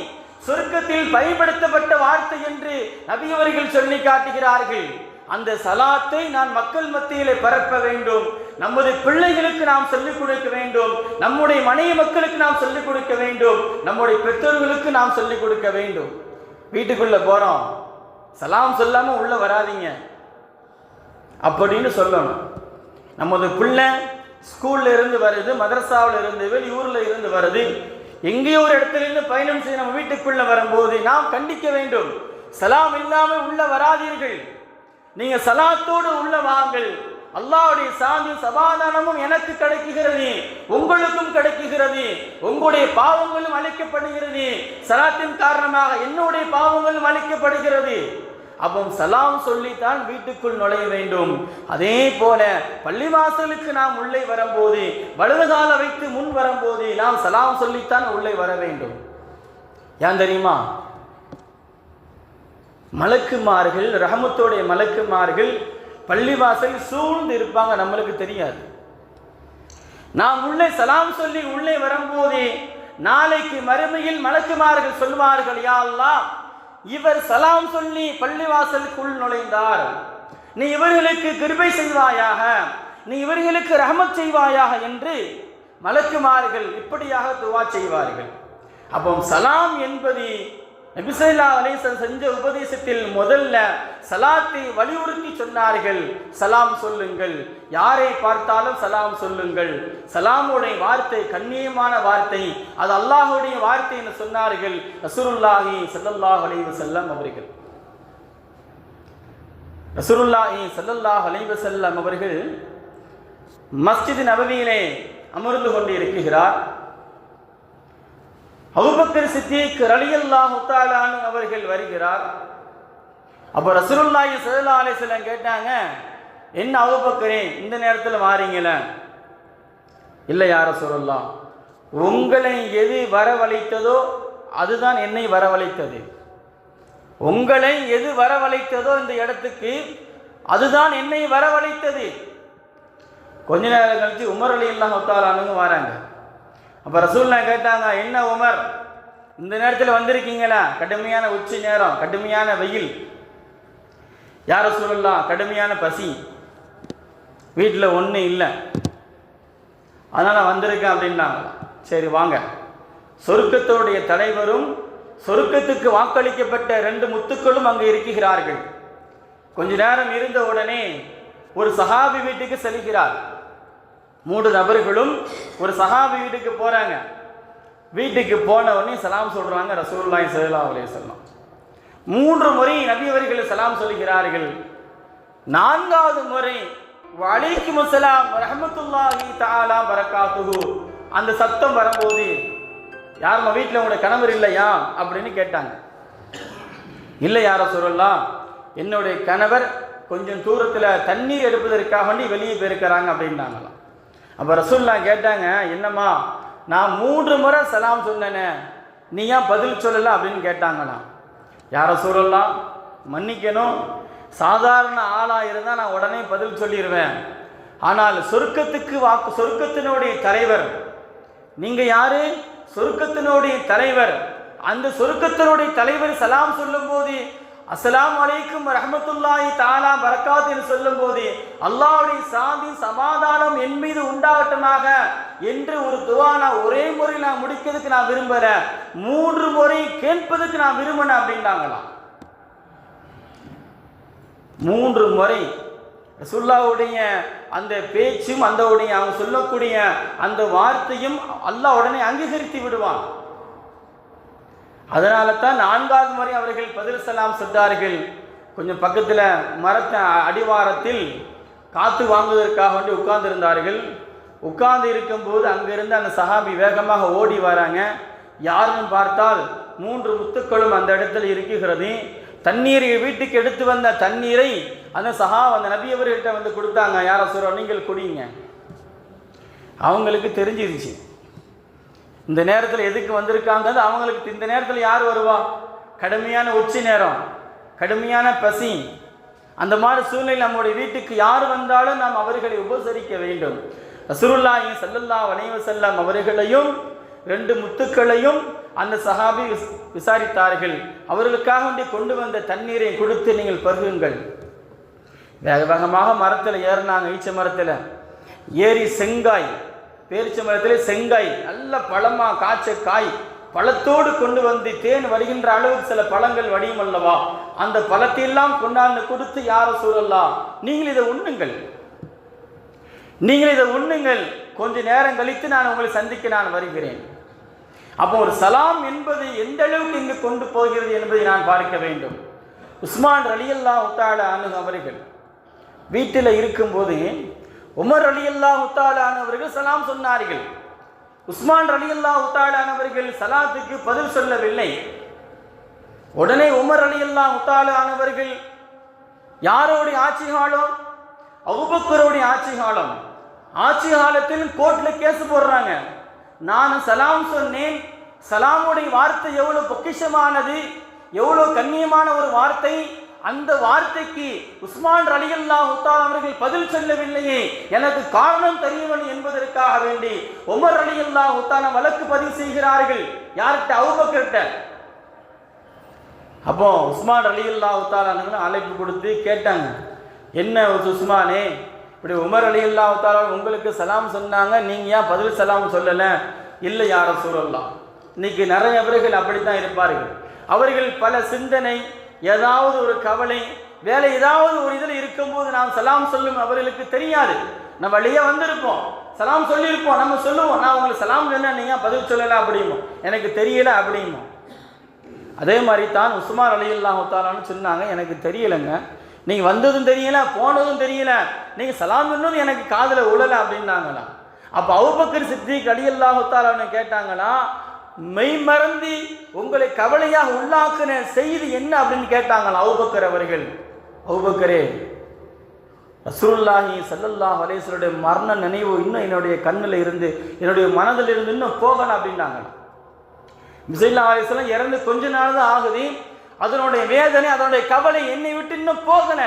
சொர்க்கத்தில் பயன்படுத்தப்பட்ட வார்த்தை என்று நபி அவர்கள் சொல்லி காட்டுகிறார்கள். அந்த சலாத்தை நான் மக்கள் மத்தியிலே பரப்ப வேண்டும். நமது பிள்ளைகளுக்கு நாம் சொல்லிக் கொடுக்க வேண்டும். நம்முடைய மனைவி மக்களுக்கு நாம் சொல்லிக் கொடுக்க வேண்டும். நம்முடைய பெற்றோர்களுக்கு நாம் சொல்லிக் கொடுக்க வேண்டும். வீட்டுக்குள்ள போறோம், சலாம் சொல்லாம உள்ள வராதீங்க அப்படின்னு சொல்லணும். நமது பிள்ளை ஸ்கூல்ல இருந்து வருது, மதரசாவில் இருந்து, வெளியூர்ல இருந்து வருது, எங்கேயோ ஒரு இடத்துல இருந்து பயணம் செய்ய நம்ம வீட்டுக்குள்ள வரும்போது நாம் கண்டிக்க வேண்டும். சலாம் இல்லாமல் உள்ள வராதீர்கள், நீங்க சலாத்தோடு உள்ள வாங்கள். அல்லாஹ்வுடைய சாந்தி சமாதானமும் எனக்கு கிடைக்குகிறது, உங்களுக்கும் கிடைக்குகிறது, உங்களுடைய பாவங்களும் அழிக்கப்படுகிறது. சலாத்தின் காரணமாக என்னுடைய பாவங்களும் அழிக்கப்படுகிறது. அப்போ சலாம் சொல்லித்தான் வீட்டுக்குள் நுழைய வேண்டும். அதே போல பள்ளிவாசலுக்கு நாம் உள்ளே வரும்போது, வலது கால வைத்து முன் வரும்போது நாம் சலாம் சொல்லித்தான் உள்ளே வர வேண்டும். ஏன் தெரியுமா? மலக்குமார்கள், ரஹமத்தோடைய மலக்குமார்கள் பள்ளிவாசல் சூழ்ந்து இருப்பாங்க, நம்மளுக்கு தெரியாது. நாம் உள்ளே சலாம் சொல்லி உள்ளே வரும்போது நாளைக்கு மறுமையில் மலக்குமார்கள் சொல்வார்கள், யா அல்லாஹ், இவர் சலாம் சொல்லி பள்ளிவாசலுக்குள் நுழைந்தார், நீ இவர்களுக்கு கிருபை செய்வாயாக, நீ இவர்களுக்கு ரஹமத் செய்வாயாக என்று மலக்குமார்கள் இப்படியாக துவா செய்வார்கள். அப்போ சலாம் என்பது நபி ஸல்லல்லாஹு அலைஹி வஸல்லம் செஞ்ச உபதேசத்தில் முதல்ல சலாத்தை வலியுறுத்தி சொன்னார்கள். சலாம் சொல்லுங்கள், யாரை பார்த்தாலும் சலாம் சொல்லுங்கள். சலாமுடைய வார்த்தை கண்ணியமான வார்த்தை, அது அல்லாஹ்வுடைய வார்த்தை என்று சொன்னார்கள் ரசூலுல்லாஹி ஸல்லல்லாஹு அலைஹி வஸல்லம் அவர்கள். ரசூலுல்லாஹி ஸல்லல்லாஹு அலைஹி வஸல்லம் அவர்கள் மஸ்ஜித் நபவியிலே அமர்ந்து கொண்டு இருக்கிறார். அபூபக்கர் சித்திக் ரலியல்லாஹு தஆலா அன்ஹு அவர்கள் வருகிறார். அப்போ ரசூலுல்லாஹி ஸல்லல்லாஹு அலைஹி வஸல்லம் கேட்டாங்க, என்ன அபூபக்கரே இந்த நேரத்தில் வாரீங்களே? இல்லை யா ரசூலுல்லாஹ், உங்களை எது வரவழைத்ததோ அதுதான் என்னை வரவழைத்தது. உங்களை எது வரவழைத்ததோ இந்த இடத்துக்கு அதுதான் என்னை வரவழைத்தது. கொஞ்ச நேரம் கழிச்சு உமர் ரலியல்லாஹு தஆலா அன்ஹு வராங்க. அப்போ ரசூலுல்லாஹ் கேட்டாங்க, என்ன உமர் இந்த நேரத்தில் வந்திருக்கீங்களா? கடுமையான உச்சி நேரம், கடுமையான வெயில். யா ரசூலுல்லாஹ், கடுமையான பசி, வீட்டில் ஒன்றும் இல்லை, அதனால் வந்திருக்கேன் அப்படின்னாங்க. சரி வாங்க. சொர்க்கத்தோடைய தலைவரும் சொர்க்கத்துக்கு வாக்களிக்கப்பட்ட 2 முத்துக்களும் அங்கே இருக்கிறார்கள். கொஞ்ச நேரம் இருந்த உடனே ஒரு சஹாபி வீட்டுக்கு செல்கிறார். 3 நபர்களும் ஒரு சஹாபி வீட்டுக்கு போறாங்க. வீட்டுக்கு போன உடனே சலாம் சொல்றாங்க ரசூலுல்லாஹி ஸல்லல்லாஹு அலைஹி வஸல்லம். 3 முறை நபி அவர்கள் சலாம் சொல்கிறார்கள். 4வது முறை வலைக்கும் அஸ்ஸலாம் ரஹ்மத்துல்லாஹி தஆலா பரக்காத்துஹு அந்த சத்தம் வரும்போது, யாரும்மா வீட்டில் உங்களுடைய கணவர் இல்லையா அப்படின்னு கேட்டாங்க. இல்லை யா ரசூலுல்லாஹ், என்னுடைய கணவர் கொஞ்சம் தூரத்தில் தண்ணீர் எடுப்பதற்காக வேண்டி வெளியே போயிருக்கிறாங்க அப்படின்னாங்களாம். அப்போ ரசூலுல்லாஹ் கேட்டாங்க, என்னம்மா நான் 3 முறை சலாம் சொன்னேனே, நீ ஏன் பதில் சொல்லலை அப்படின்னு கேட்டாங்களாம். யா ரசூலுல்லாஹ், மன்னிக்கணும், சாதாரண ஆளாக இருந்தால் நான் உடனே பதில் சொல்லிடுவேன். ஆனால் சொர்க்கத்தினுடைய தலைவர், நீங்கள் யாரு? சொர்க்கத்தினுடைய தலைவர். அந்த சொர்க்கத்தினுடைய தலைவர் சலாம் சொல்லும் போது அஸ்ஸலாமு அலைக்கும் ரஹ்மத்துல்லாஹி தஆலா பரக்காத் என்று சொல்லும் போது அல்லாஹ்வுடைய சாந்தி சமாதானம் என் மீது உண்டாகட்டுமாக என்று ஒரு துஆ நான் ஒரே முறை நான் முடிக்கிறதுக்கு நான் விரும்பல, 3 முறை கேட்பதற்கு நான் விரும்பினேன் அப்படின்னாங்களாம். 3 முறை ரசூலுல்லாஹ்வுடைய அந்த பேச்சும் அவங்க சொல்லக்கூடிய அந்த வார்த்தையும் அல்லாஹ் உடனே அங்கீகரித்து விடுவான். அதனால தான் 4வது முறை அவர்கள் பதில் சலாம் சொன்னார்கள். கொஞ்சம் பக்கத்தில் மரத்த அடிவாரத்தில் காற்று வாங்குவதற்காக வேண்டி உட்கார்ந்திருந்தார்கள். உட்கார்ந்து இருக்கும்போது அங்கிருந்து அந்த சஹாபி வேகமாக ஓடி வராங்க. யாருன்னு பார்த்தால் 3 முத்துக்களும் அந்த இடத்துல இருக்குகிறது. தண்ணீரை வீட்டுக்கு எடுத்து வந்த தண்ணீரை அந்த நபி அவர்கிட்ட வந்து கொடுத்தாங்க. யார சொல்ற, நீங்கள் குடிங்க. அவங்களுக்கு தெரிஞ்சிருச்சு இந்த நேரத்தில் எதுக்கு வந்திருக்காங்க. அவங்களுக்கு இந்த நேரத்தில் யார் வருவா? கடுமையான உச்சி நேரம், கடுமையான பசி. அந்த மாதிரி சூழ்நிலை நம்முடைய வீட்டுக்கு யார் வந்தாலும் நாம் அவர்களை உபசரிக்க வேண்டும். ரசூலுல்லாஹி ஸல்லல்லாஹு அலைஹி வஸல்லம் அவர்களையும் 2 முத்துக்களையும் அந்த சஹாபி விசாரித்தார்கள். அவர்களுக்காக வேண்டி கொண்டு வந்த தண்ணீரை கொடுத்து நீங்கள் பருகுங்கள். வேக வேகமாக மரத்தில் ஏறினாங்க. ஈச்ச மரத்தில் ஏறி செங்காய், பேரிச்ச மரத்தில் செங்காய் நல்ல பழமாக காய்ச்ச காய் பழத்தோடு கொண்டு வந்து தேன் வருகின்ற அளவுக்கு சில பழங்கள் வடியும் அல்லவா, அந்த பழத்தையெல்லாம் கொண்டாந்து கொடுத்து, யார சூழல்லாம் நீங்கள் இதை உண்ணுங்கள், கொஞ்ச நேரம் கழித்து நான் உங்களை சந்திக்க நான் வருகிறேன். அப்போ ஒரு சலாம் என்பது எந்த அளவுக்கு இங்கு கொண்டு போகிறது என்பதை நான் பார்க்க வேண்டும். உஸ்மான் ரலியல்லாஹு தஆலா அன்ஹு அவர்கள் வீட்டில் இருக்கும்போது உமர் ரலியல்லாஹு தஆலா அன்ஹு அவர்கள் சலாம் சொன்னார்கள். உஸ்மான் ரலியல்லாஹு தஆலா அன்ஹு அவர்கள் சலாத்துக்கு பதில் சொல்லவில்லை. உடனே உமர் ரலியல்லாஹு தஆலா அன்ஹு அவர்கள் யாரோடைய ஆட்சி காலம்? அபூபக்கருடைய ஆட்சி காலம். ஆட்சி காலத்தில் கோர்ட்டில் கேஸ் போடுறாங்க. நான் சலாம் சொன்னேன், சலாமுடைய வார்த்தை எவ்வளவு பொக்கிஷமானது, எவ்வளவு கண்ணியமான ஒரு வார்த்தை. அந்த வார்த்தைக்கு உஸ்மான் ரலியல்லாஹு தஆலா அவர்கள் பதில் சொல்லவில்லையே, எனக்கு காரணம் தெரியவன் என்பதற்காக வேண்டி உமர் ரலியல்லாஹு தஆலா வழக்கு பதிவு செய்கிறார்கள். யார்கிட்ட? அபூபக்கர்கிட்ட. அப்போ உஸ்மான் ரலியல்லாஹு தஆலா அழைப்பு கொடுத்து கேட்டாங்க, என்ன உஸ்மானே, இப்படி உமர் ரலியல்லாஹு தஆலா உங்களுக்கு சலாம் சொன்னாங்க, நீங்க ஏன் பதில் சலாம் சொல்லல? இல்லை யா ரசூலல்லாஹ், இன்னைக்கு நிறைய பேர்கள் அப்படித்தான் இருப்பார்கள். அவர்கள் பல சிந்தனை, ஏதாவது ஒரு கவலை, வேலை ஏதாவது ஒரு இதில் இருக்கும்போது நாம் சலாம் சொல்லும் அவர்களுக்கு தெரியாது. நம்ம வழியே வந்திருப்போம், சலாம் சொல்லியிருப்போம், நம்ம சொல்லுவோம், நான் உங்களுக்கு சலாம் சொன்னா நீங்க பதில் சொல்லல அப்படிமோ, எனக்கு தெரியல அப்படிமோ. அதே மாதிரி தான் உஸ்மான் ரலியல்லாஹு தஆலான்னு சொன்னாங்க, எனக்கு தெரியலைங்க, நீங்க வந்ததும் தெரியல, போனதும் தெரியல, நீங்க சலாம் சொன்னது எனக்கு காதுல உழல அப்படின்னாங்களாம். அப்ப அபூபக்கர் சித்திக் ரலியல்லாஹு தஆலான்னு கேட்டாங்களா, மெய் மறந்து உங்களை கவலையாக உள்ளாக்குன செய்தி என்ன அப்படின்னு கேட்டாங்களா அபூபக்கர் அவர்கள். அபூபக்கரே, ரசூலுல்லாஹி ஸல்லல்லாஹு அலைஹி வஸல்லம் மரண நினைவு இன்னும் என்னுடைய கண்ணில் இருந்து, என்னுடைய மனதில் இருந்து இன்னும் போகணும் அப்படின்னாங்களா. ஸல்லல்லாஹு அலைஹி வஸல்லம் இறந்து கொஞ்ச நாள் தான் ஆகுது, அதனுடைய வேதனை, அதனுடைய கவலை என்னை விட்டு இன்னும் போகல,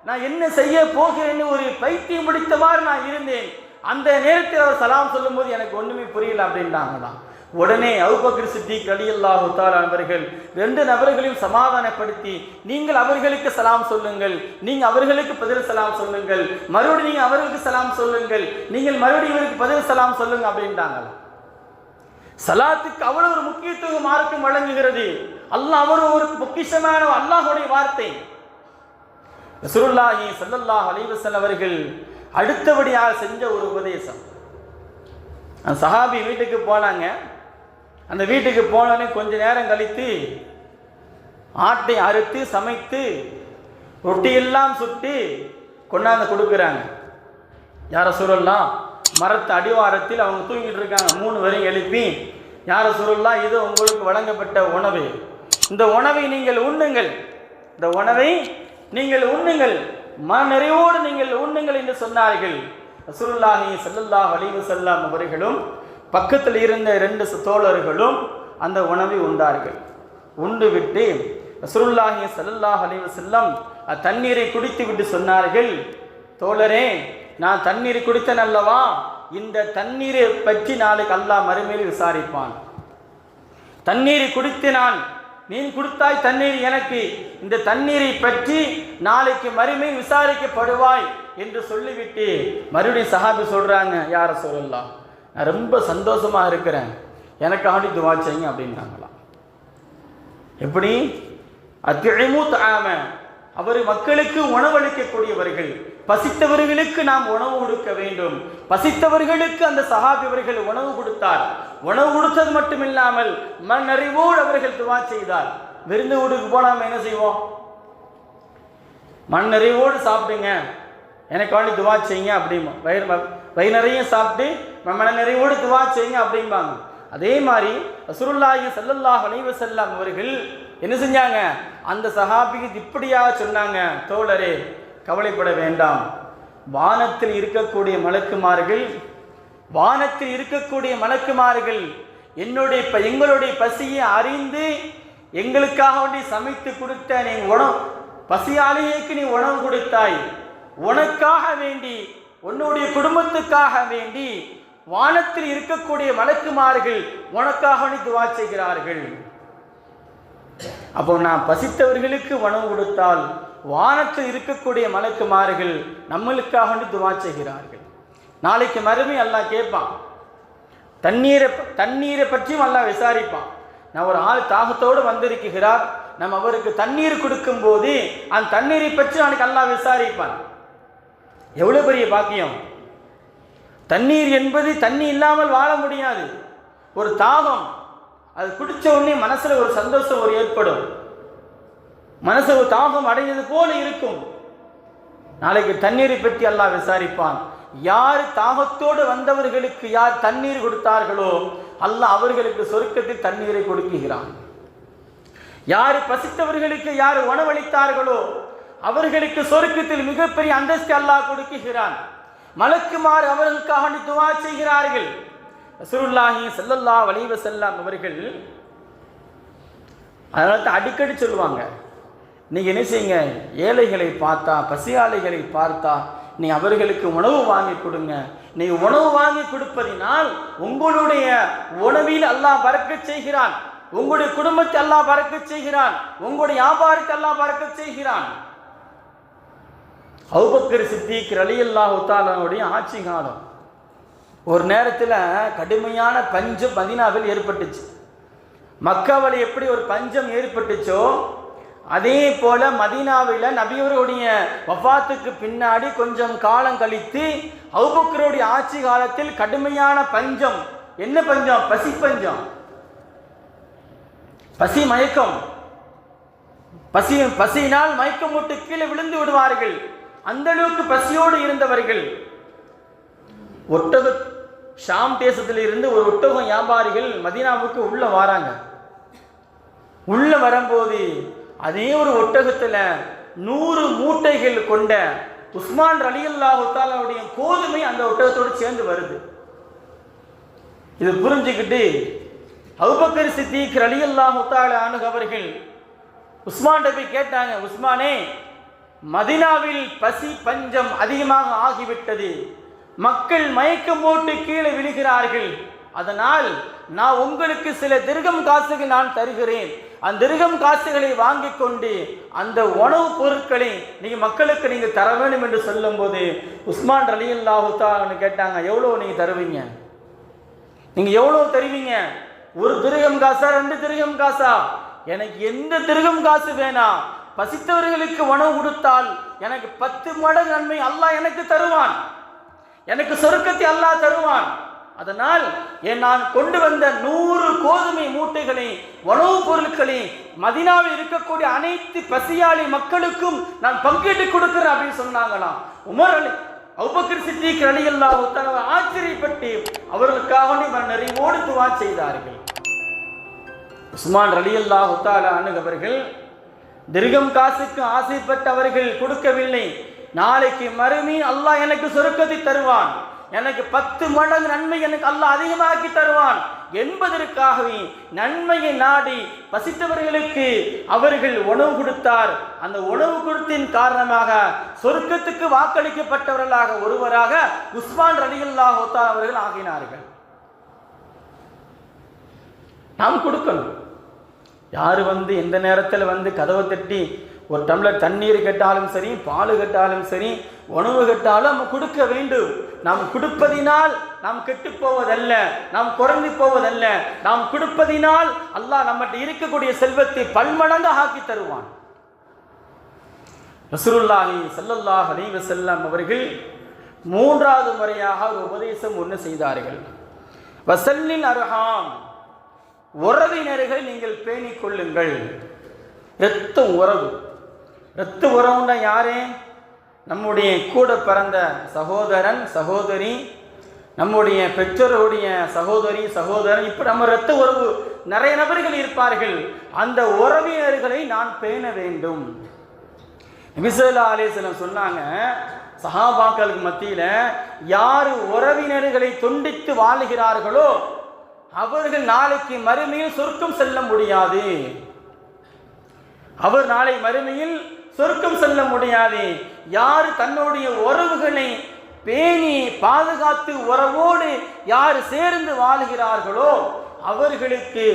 நான் என்ன செய்ய போகிறேன்னு ஒரு பைத்தியம் முடித்தவாறு நான் இருந்தேன். அந்த நேரத்தில் அவர் சலாம் சொல்லும் போது எனக்கு ஒண்ணுமே புரியல அப்படின்ட்டாங்களாம். உடனே அபூபக்கர் சித்திக் ரலியல்லாஹு தஆலா அவர்கள் 2 நபர்களையும் சமாதானப்படுத்தி, நீங்கள் அவர்களுக்கு சலாம் சொல்லுங்கள், நீங்க அவர்களுக்கு பதில் சலாம் சொல்லுங்கள், மறுபடியும் நீங்க அவர்களுக்கு சலாம் சொல்லுங்கள், நீங்கள் மறுபடியும் இவருக்கு பதில் சலாம் சொல்லுங்க அப்படின்ட்டாங்களாம். சலாத்துக்கு அவ்வளவு ஒரு முக்கியத்துவம் மார்க்கம் வழங்குகிறது. அல்லாஹ் அவ்வளவு ஒரு பொக்கிஷமான அல்லாஹ்வுடைய வார்த்தை. ரசூலுல்லாஹி ஸல்லல்லாஹு அலைஹி வஸல்லம் அவர்கள் அடுத்தபடியாக செஞ்ச ஒரு உபதேசம். சஹாபி வீட்டுக்கு போனாங்க. அந்த வீட்டுக்கு போனோடனே கொஞ்ச நேரம் கழித்து ஆட்டை அறுத்து சமைத்து ரொட்டியெல்லாம் சுட்டு கொண்டாந்து கொடுக்குறாங்க. யார சூழல்லாம் மரத்து அடிவாரத்தில் அவங்க தூங்கிட்டு இருக்காங்க. 3 வரையும் எழுப்பி, யார சூழல்லாம் இது உங்களுக்கு வழங்கப்பட்ட உணவு, இந்த உணவை நீங்கள் உண்ணுங்கள், இந்த உணவை நீங்கள் உண்ணுங்கள், மனநிறைவோடு நீங்கள் உண்ணுங்கள் என்று சொன்னார்கள். ரசூலுல்லாஹி ஸல்லல்லாஹு அலைஹி வஸல்லம் அவர்களும் பக்கத்தில் இருந்த 2 தோழர்களும் அந்த உணவை உண்டார்கள். உண்டு விட்டு ரசூலுல்லாஹி ஸல்லல்லாஹு அலைஹி வஸல்லம் தண்ணீரை குடித்து விட்டு சொன்னார்கள், தோழரே, நான் தண்ணீரை குடித்தேன் அல்லவா, இந்த தண்ணீரை பற்றி நாளைக்கு அல்லாஹ் மறுமையில் விசாரிப்பான். தண்ணீரை குடித்து நீ கொடுத்தாய் தண்ணீர் எனக்கு, இந்த தண்ணீரை பற்றி நாளைக்கு மறுமையில் விசாரிக்கப்படுவாய் என்று சொல்லிவிட்டு மறுபடியும் சஹாபி சொல்றாங்க, யார சொல்லலாம், நான் ரொம்ப சந்தோஷமா இருக்கிறேன், எனக்காண்டி துவா செய்யுங்க அப்படின்றாங்களாம். எப்படி? அத்இமு தஆம, அவர் மக்களுக்கு உணவளிக்கக்கூடியவர்கள், பசித்தவர்களுக்கு நாம் உணவு கொடுக்க வேண்டும். பசித்தவர்களுக்கு அந்த சஹாபி அவர்கள் உணவு கொடுத்தார். உணவு கொடுத்தது மட்டுமில்லாமல் மனறிவோடு அவர்கள் துவா செய்தார். விருந்து வீட்டுக்கு போனாம என்ன செய்வோம்? மனறிவோடு சாப்பிடுங்க, எனக்காண்டி துவா செய்யுங்க அப்படிமா, வயிறு நிறைய சாப்பிட்டு மன நிறைவோடு துவா செய்யுங்க அப்படிம்பாங்க. அதே மாதிரி ரசூலுல்லாஹி ஸல்லல்லாஹு அலைஹி வஸல்லம் அவர்கள் என்ன செஞ்சாங்க? அந்த சஹாபிக்கு இப்படியாக சொன்னாங்க, தோழரே கவலைப்பட வேண்டாம், வானத்தில் இருக்கக்கூடிய மலக்குமார்கள் எங்களுடைய பசியை அறிந்து எங்களுக்காக வேண்டி சமைத்து கொடுத்த நீ பசியாளியேக்கு நீ உணவு கொடுத்தாய், உனக்காக வேண்டி உன்னுடைய குடும்பத்துக்காக வேண்டி வானத்தில் இருக்கக்கூடிய மலக்குமார்கள் உனக்காக வேண்டி துவா செய்கிறார்கள். அப்போ நான் பசித்தவர்களுக்கு உணவு கொடுத்தால் வானத்தில் இருக்கக்கூடிய மலக்குமார்கள் நம்மளுக்காக வேண்டி துவா செய்கிறார்கள். நாளைக்கு மறுமை அல்லாஹ் கேட்பான், தண்ணீரை பற்றியும் அல்லாஹ் விசாரிப்பான். நான் ஒரு ஆள் தாகத்தோடு வந்திருக்கிறார், நம்ம அவருக்கு தண்ணீர் கொடுக்கும் போது அந்த தண்ணீரை பற்றி நாளைக்கு அல்லாஹ் விசாரிப்பான். எவ்வளவு பெரிய பாக்கியம்! தண்ணீர் என்பது தண்ணி இல்லாமல் வாழ முடியாது. ஒரு தாகம், அது குடிச்ச உடனே மனசுல ஒரு சந்தோஷம் ஏற்படும், மனசு ஒரு தாகம் அடைந்தது போல இருக்கும். நாளைக்கு தண்ணீரை பற்றி அல்லாஹ் விசாரிப்பான். யார் தாகத்தோடு வந்தவர்களுக்கு யார் தண்ணீர் கொடுத்தார்களோ அல்லாஹ் அவர்களுக்கு சொர்க்கத்தில் தண்ணீரை கொடுக்கிறான். யார் பசித்தவர்களுக்கு யார் உணவளித்தார்களோ அவர்களுக்கு சொர்க்கத்தில் மிகப்பெரிய அந்தஸ்து அல்லாஹ் கொடுக்கிறான். மலக்குமார் அவர்களுக்காக துவா செய்கிறார்கள். ரசூலுல்லாஹி ஸல்லல்லாஹு அலைஹி வஸல்லம் அவர்கள் அதனால அடிக்கடி சொல்லுவாங்க, நீங்க என்ன செய்யுங்க, ஏழைகளை பார்த்தா, பசியாளிகளை பார்த்தா நீ அவர்களுக்கு உணவு வாங்கி கொடுங்க. நீ உணவு வாங்கி கொடுப்பதினால் உங்களுடைய உணவில் அல்லாஹ் பரக்கத் செய்கிறான், உங்களுடைய குடும்பத்தை அல்லாஹ் பரக்கத் செய்கிறான், உங்களுடைய வியாபாரத்தை அல்லாஹ் பரக்கத் செய்கிறான். அபூபக்கர் சித்திக் ரலியல்லாஹு தஆலாவுடைய ஆட்சி காலம் ஒரு நேரத்தில் கடுமையான பஞ்சம் மதீனாவில் ஏற்பட்டுச்சு. மக்காவில் எப்படி ஒரு பஞ்சம் ஏற்பட்டுச்சோ அதே போல மதீனாவில் நபியவருடைய வஃபாத்துக்கு பின்னாடி கொஞ்சம் காலம் கழித்து அபூபக்கருடைய ஆட்சி காலத்தில் கடுமையான பஞ்சம். என்ன பஞ்சம்? பசி பஞ்சம், பசி மயக்கம். பசியினால் மயக்கம் போட்டு கீழே விழுந்து விடுவார்கள். அந்த அளவுக்கு பசியோடு இருந்தவர்கள். ஷாம் தேசத்தில் இருந்து ஒரு ஒட்டகம் வியாபாரிகள் மதீனாவுக்கு உள்ள வராங்க. உள்ள வரும்போது அதே ஒரு ஒட்டகத்தில் 100 மூட்டைகள் கொண்ட உஸ்மான் ரலியல்லாஹு தஆலாவுடைய கோதுமை அந்த ஒட்டகத்தோடு சேர்ந்து வருது. இது புரிஞ்சுக்கிட்டு அபூபக்கர் சித்திக் ரலியல்லாஹு தஆலா அன்ஹு அவர்கள் உஸ்மான் போய் கேட்டாங்க, உஸ்மானே, மதீனாவில் பசி பஞ்சம் அதிகமாக ஆகிவிட்டது, மக்கள் மயக்கம் போட்டு கீழே விழுகிறார்கள், அதனால் நான் உங்களுக்கு சில திர்கம் காசுகள் நான் தருகிறேன், அந்த திர்கம் காசுகளை வாங்கி கொண்டு அந்த உணவுப் பொருட்களை நீங்க மக்களுக்கு நீங்க தர வேண்டும் என்று சொல்லும் போது உஸ்மான் ரலியல்லாஹு தஆலா கேட்டாங்க, எவ்வளவு நீங்க தருவீங்க? நீங்க எவ்வளவு தருவீங்க? 1 திர்கம் காசா, 2 திர்கம் காசா? எனக்கு எந்த திர்கம் காசு வேணாம், பசித்தவர்களுக்கு உணவு கொடுத்தால் எனக்கு 10 மடங்கு நன்மை அல்லாஹ் எனக்கு தருவான், எனக்கு சொர்க்கத்தை அல்லாஹ் தருவான். அதனால் நான் கொண்டு வந்த 100 கோதுமை மூட்டைகளை, உணவுப் பொருட்களை மதீனாவில் இருக்கக்கூடிய அனைத்து பசியாளி மக்களுக்கும் நான் பங்கிட்டு கொடுக்கிறேன் அப்படின்னு சொன்னாங்களாம். உமர் அபூபக்கர் சித்திக் ரலியல்லாஹு தஆலா ஆச்சரியப்பட்டு அவர்களுக்காக நிறைவோடு துஆ செய்தார்கள். உஸ்மான் ரலியல்லாஹு தஆலா அன்ஹு அவர்கள் திர்கம் காசுக்கு ஆசைப்பட்டவர்கள் கொடுக்கவில்லை. நாளைக்கு மறுமையில் அல்லாஹ் எனக்கு சொர்க்கத்தை தருவான், எனக்கு 10 மடங்கு நன்மை எனக்கு அல்லாஹ் அதிகமாக்கி தருவான் என்பதற்காகவே நன்மையை நாடி பசித்தவர்களுக்கு அவர்கள் உணவு கொடுத்தார். அந்த உணவு கொடுத்தின் காரணமாக சொர்க்கத்துக்கு வாக்களிக்கப்பட்டவர்களாக ஒருவராக உஸ்மான் ரலியல்லாஹு தஆலா அவர்கள் ஆகினார்கள். நாம் கொடுக்கணும். யார் எந்த நேரத்தில் கதவை தட்டி ஒரு டம்ளர் தண்ணீர் கேட்டாலும் சரி, பால் கேட்டாலும் சரி, உணவு கேட்டாலும் நம்ம கொடுக்க வேண்டும். நாம் கொடுப்பதினால் நாம் கெட்டு போவதல்ல, நாம் குறைந்து போவதல்ல. நாம் கொடுப்பதினால் அல்லாஹ் நம்மகிட்ட இருக்கக்கூடிய செல்வத்தை பல்மடங்கு ஆக்கி தருவான். ரசூலுல்லாஹி ஸல்லல்லாஹு அலைஹி வஸல்லம் அவர்கள் 3வது முறையாக ஒரு உபதேசம் ஒன்று செய்தார்கள். வஸல்லில் அர்ஹாம், உறவினர்களை நீங்கள் பேணிக் கொள்ளுங்கள். இரத்த உறவு, இரத்த உறவுன்னா யாரே? நம்முடைய கூட பிறந்த சகோதரன் சகோதரி, நம்முடைய பெற்றோருடைய சகோதரி சகோதரன், இப்ப நம்ம இரத்த உறவு நிறைய நபர்கள் இருப்பார்கள். அந்த உறவினர்களை நான் பேண வேண்டும். நபி ஸல்லல்லாஹு அலைஹி வஸல்லம் சொன்னாங்க, சஹாபாக்களுக்கு மத்தியில யாரு உறவினர்களை துண்டித்து வாழுகிறார்களோ அவர்கள் நாளைக்கு மறுமையில் சொர்க்கம் செல்ல முடியாது. அவர் நாளை மறுமையில் சொர்க்கம் செல்ல முடியாது. யார் தன்னுடைய உறவுகளை பேணி பாதுகாத்து உறவோடு யார் சேர்ந்து வாழுகிறார்களோ அவர்களுக்கு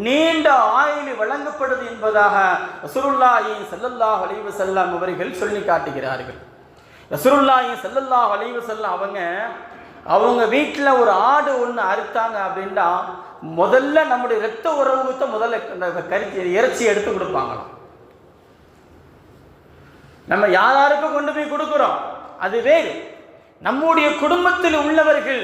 நீண்ட ஆயுள் வழங்கப்படுது என்பதாக ரசூலுல்லாஹி ஸல்லல்லாஹு அலைஹி வஸல்லம் அவர்கள் சொல்லி காட்டுகிறார்கள். ரசூலுல்லாஹி ஸல்லல்லாஹு அலைஹி வஸல்லம் அவங்க வீட்டில் ஒரு ஆடு ஒன்று அறுத்தாங்க அப்படின்னா முதல்ல நம்முடைய இரத்த உறவுக்கு முதல்ல இறைச்சி எடுத்து கொடுப்பாங்களாம். நம்ம யாருக்கு கொண்டு போய் கொடுக்கிறோம் அது வேறு. நம்முடைய குடும்பத்தில் உள்ளவர்கள்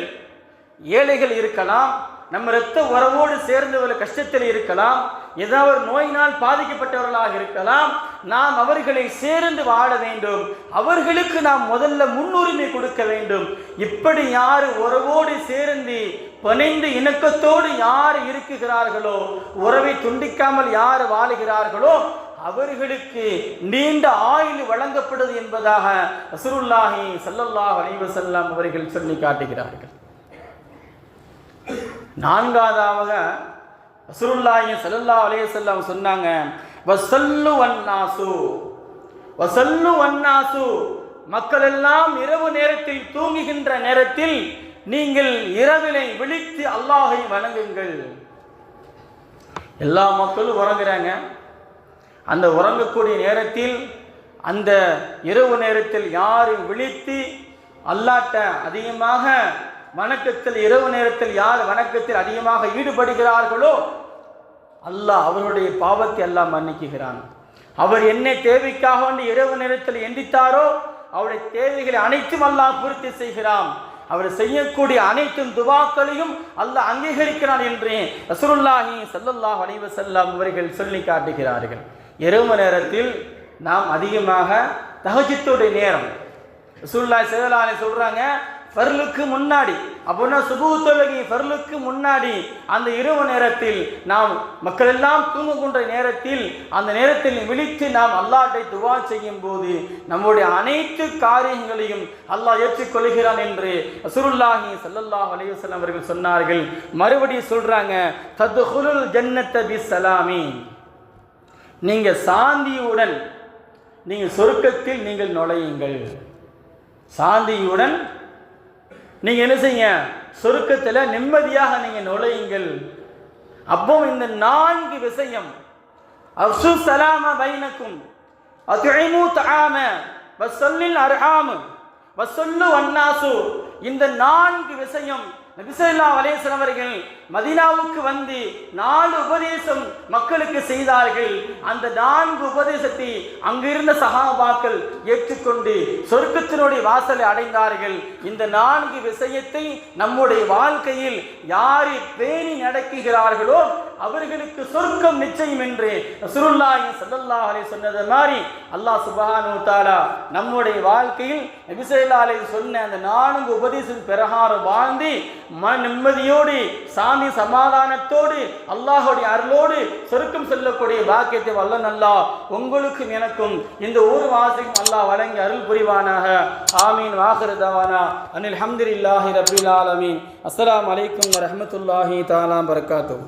ஏழைகள் இருக்கலாம், நம்ம இரத்த உறவோடு சேர்ந்தவர்கள் கஷ்டத்தில் இருக்கலாம், ஏதாவது ஒரு நோயினால் பாதிக்கப்பட்டவர்களாக இருக்கலாம். நாம் அவர்களை சேர்ந்து வாழ வேண்டும், அவர்களுக்கு நாம் முதல்ல முன்னுரிமை கொடுக்க வேண்டும். இப்படி யார் உறவோடு சேர்ந்து பிணைந்து இணக்கத்தோடு யார் இருக்குகிறார்களோ, உறவை துண்டிக்காமல் யார் வாழுகிறார்களோ அவர்களுக்கு நீண்ட ஆயுள் வழங்கப்படுது என்பதாக ரசூலுல்லாஹி ஸல்லல்லாஹு அலைஹி வஸல்லம் அவர்கள் சொல்லி காட்டுகிறார்கள். 4வதாக ரசூலுல்லாஹி ஸல்லல்லாஹு அலைஹி வஸல்லம் சொன்னாங்க, வஸல்லு வன்னாசு, வஸல்லு வன்னாசு, மக்கள் எல்லாம் இரவு நேரத்தில் தூங்குகின்ற நேரத்தில் நீங்கள் இரவிலை விழித்து அல்லாஹை வணங்குங்கள். எல்லா மக்களும் உறங்குறாங்க. அந்த உறங்கக்கூடிய நேரத்தில், அந்த இரவு நேரத்தில் யார் விழித்து அல்லாஹ்ட்ட அதிகமாக வணக்கத்தில், இரவு நேரத்தில் யார் வணக்கத்தில் அதிகமாக ஈடுபடுகிறார்களோ அல்லாஹ் அவருடைய பாவத்தை எல்லாம் மன்னிக்குகிறான். அவர் என்ன தேவைக்காக இரவு நேரத்தில் எந்தித்தாரோ அவருடைய தேவைகளை அனைத்தும் அல்லாஹ் பூர்த்தி செய்கிறான். அவர் செய்யக்கூடிய அனைத்து துவாக்களையும் அல்லாஹ் அங்கீகரிக்கிறான் என்று ரசூலுல்லாஹி ஸல்லல்லாஹு அலைஹி வஸல்லம் அவர்கள் சொல்லி காட்டுகிறார்கள். இரவு நேரத்தில் நாம் அதிகமாக தஹஜ்ஜுடைய நேரம், ரசூலுல்லாஹி ஸல்லல்லாஹு அலைஹி சொல்றாங்க, ஃபர்லுக்கு முன்னாடி, அப்படின்னா சுபூஹ் தொழுகை ஃபர்லுக்கு முன்னாடி அந்த இரவு நேரத்தில் நாம் மக்கள் எல்லாம் தூங்குகின்ற நேரத்தில் அந்த நேரத்தில் விழித்து நாம் அல்லாஹ்வை துவா செய்யும் போது நம்முடைய அனைத்து காரியங்களையும் அல்லாஹ் ஏற்றுக்கொள்கிறான் என்று ரசூலுல்லாஹி ஸல்லல்லாஹு அலைஹி வஸல்லம் அவர்கள் சொன்னார்கள். மறுபடியும் சொல்றாங்க, தத்ஹுலுல் ஜன்னத பிஸ்ஸலாமி, நீங்க சாந்தியுடன் நீங்கள் சொர்க்கத்தில் நீங்கள் நுழையுங்கள். சாந்தியுடன் நீங்க என்ன செய்ய, சொர்க்கத்தில் நிம்மதியாக நீங்க நுழையுங்கள். அப்போ இந்த 4 விஷயம், அஃஷு ஸலாம பைனக்கும், அத்இமு தஆம, வஸல்லில் அர்ஹாம், வஸல்லு வன்னாசு, இந்த 4 விஷயம் நபி ஸல்லல்லாஹு அலைஹி வஸல்லம் அவர்கள் மதீனாவுக்கு வந்து 4 உபதேசம் மக்களுக்கு செய்தார்கள். அந்த 4 உபதேசத்தை அங்கிருந்த சஹாபாக்கள் ஏற்றுக்கொண்டு சொர்க்கத்தினுடைய வாசலை அடைந்தார்கள். இந்த 4 விஷயத்தை நம்முடைய வாழ்க்கையில் யார் பேணி நடக்குகிறார்களோ அவர்களுக்கு சொர்க்கம் நிச்சயம் என்று ரசூலுல்லாஹி ஸல்லல்லாஹு அலைஹி வஸல்லம் சொன்னது மாதிரி அல்லாஹ் சுப்ஹானஹு வ தஆலா நம்முடைய வாழ்க்கையில் நபி ஸல்லல்லாஹு அலைஹி வஸல்லம் சொன்ன அந்த 4 உபதேசம் பிரகாரம் வாழ்ந்து நிம்மதியோடு சாந்தி சமாதானத்தோடு அல்லாஹ்வுடைய அருளோடு சொர்க்கம் செல்லக்கூடிய பாக்கியத்தை வல்லன் அல்லாஹ் உங்களுக்கும் எனக்கும் இந்த ஊர் வாசிக்கும் அல்லாஹ் வழங்கி அருள் புரிவானாக. ஆமீன். வாஹிரு தவானா அனில் ஹம்துலில்லாஹி ரப்பில் ஆலமீன். அஸ்ஸலாமு அலைக்கும் வரஹ்மத்துல்லாஹி தஆலா பரக்காத்துஹு.